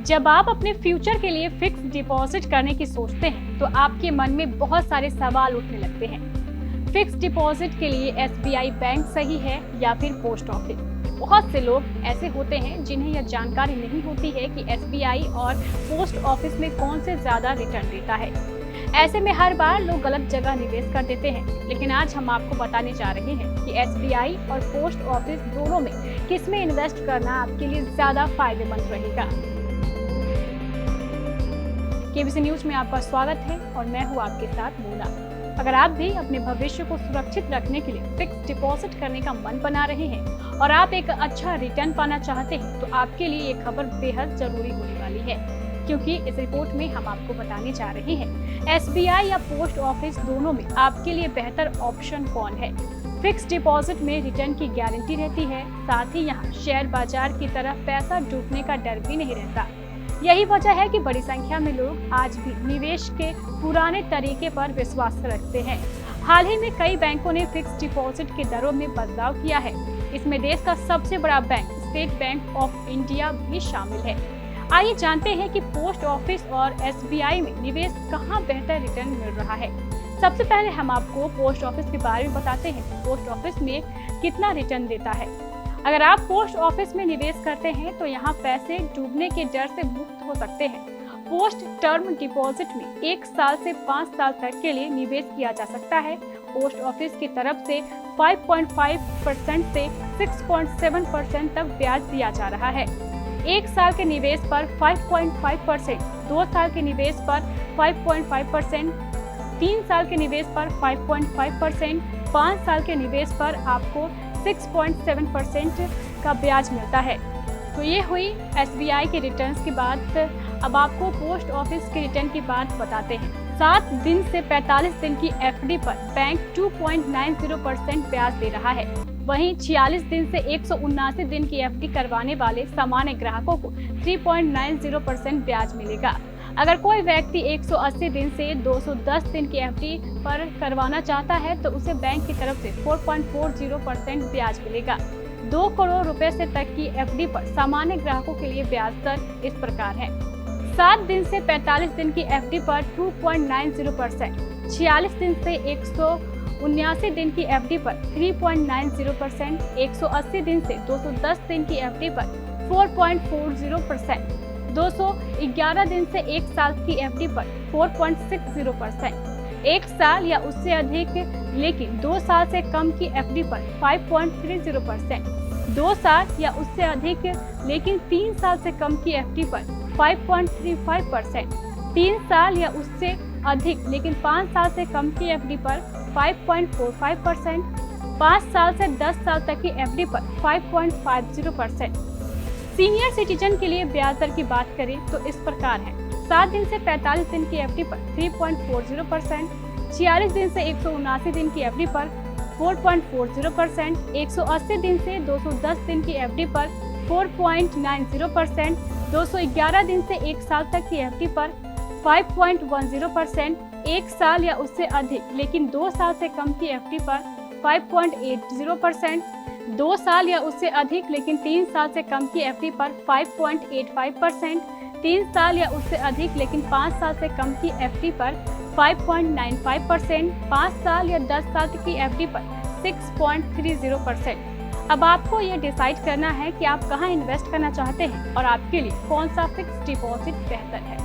जब आप अपने फ्यूचर के लिए फिक्स डिपॉजिट करने की सोचते हैं तो आपके मन में बहुत सारे सवाल उठने लगते हैं। फिक्स डिपॉजिट के लिए एसबीआई बैंक सही है या फिर पोस्ट ऑफिस? बहुत से लोग ऐसे होते हैं जिन्हें यह जानकारी नहीं होती है कि एसबीआई और पोस्ट ऑफिस में कौन से ज्यादा रिटर्न देता है। ऐसे में हर बार लोग गलत जगह निवेश कर देते हैं। लेकिन आज हम आपको बताने जा रहे हैं कि एसबीआई और पोस्ट ऑफिस दोनों में किसमें इन्वेस्ट करना आपके लिए ज्यादा फायदेमंद रहेगा। केबीसी न्यूज में आपका स्वागत है और मैं हूँ आपके साथ मोना। अगर आप भी अपने भविष्य को सुरक्षित रखने के लिए फिक्स डिपॉजिट करने का मन बना रहे हैं और आप एक अच्छा रिटर्न पाना चाहते हैं तो आपके लिए ये खबर बेहद जरूरी होने वाली है, क्योंकि इस रिपोर्ट में हम आपको बताने जा रहे हैं एसबीआई या पोस्ट ऑफिस दोनों में आपके लिए बेहतर ऑप्शन कौन है। फिक्स डिपॉजिट में रिटर्न की गारंटी रहती है, साथ ही यहाँ शेयर बाजार की तरह पैसा डूबने का डर भी नहीं रहता। यही वजह है कि बड़ी संख्या में लोग आज भी निवेश के पुराने तरीके पर विश्वास रखते हैं। हाल ही में कई बैंकों ने फिक्स डिपॉजिट के दरों में बदलाव किया है। इसमें देश का सबसे बड़ा bank state bank of India भी शामिल है। आइए जानते हैं कि पोस्ट ऑफिस और एसबीआई में निवेश कहां बेहतर रिटर्न मिल रहा है। सबसे पहले हम आपको पोस्ट ऑफिस के बारे में बताते हैं। पोस्ट ऑफिस में कितना रिटर्न देता है। अगर आप पोस्ट ऑफिस में निवेश करते हैं तो यहाँ पैसे डूबने के डर से मुक्त हो सकते हैं। पोस्ट टर्म डिपॉजिट में 1 साल से 5 साल तक के लिए निवेश किया जा सकता है। पोस्ट ऑफिस की तरफ से 5.5% से 6.7% तक ब्याज दिया जा रहा है। 1 साल के निवेश पर 5.5%, 2 साल के निवेश पर 5.5%, 3 साल के निवेश पर 5.5%, 5 साल के निवेश पर आपको 6.7% का ब्याज मिलता है। तो ये हुई एसबीआई के रिटर्न्स की बात। अब आपको पोस्ट ऑफिस के रिटर्न की बात बताते हैं। 7 दिन से 45 दिन की एफडी पर बैंक 2.90% ब्याज दे रहा है। वहीं 46 दिन से 179 दिन की एफडी करवाने वाले सामान्य ग्राहकों को 3.90% ब्याज मिलेगा। अगर कोई व्यक्ति 180 दिन से 210 दिन की एफडी पर करवाना चाहता है तो उसे बैंक की तरफ से 4.40% ब्याज मिलेगा। 2 करोड़ रुपए से तक की एफडी पर सामान्य ग्राहकों के लिए ब्याज दर इस प्रकार है। 7 दिन से 45 दिन की एफडी पर 2.90%, 46 दिन से 179 दिन की एफडी पर 3.90%, 180 दिन से 210 दिन की एफडी पर 4.40%, 211 दिन से 1 साल की एफडी पर 4.60%, 1 साल या उससे अधिक लेकिन 2 साल से कम की एफडी पर 5.30%, 2 साल या उससे अधिक लेकिन 3 साल से कम की एफडी पर 5.35%, 3 साल या उससे अधिक लेकिन 5 साल से कम की एफडी पर 5.45%, 5 साल से 10 साल तक की एफडी पर 5.50%। सीनियर सिटीजन के लिए ब्याज दर की बात करें तो इस प्रकार है। 7 दिन से 45 दिन की एफडी पर 3.40%, 46 दिन से 179 दिन की एफडी पर 4.40%, 180 दिन से 210 दिन की एफडी पर 4.90%, 211 दिन से 1 साल तक की एफडी पर 5.10%, 1 साल या उससे अधिक लेकिन 2 साल से कम की एफडी पर 5.80%, 2 साल या उससे अधिक लेकिन 3 साल से कम की एफडी पर 5.85%, 3 साल या उससे अधिक लेकिन 5 साल से कम की एफडी पर 5.95%, 5 साल या 10 साल की एफडी पर 6.30%। अब आपको ये डिसाइड करना है कि आप कहाँ इन्वेस्ट करना चाहते हैं और आपके लिए कौन सा फिक्स डिपॉजिट बेहतर है।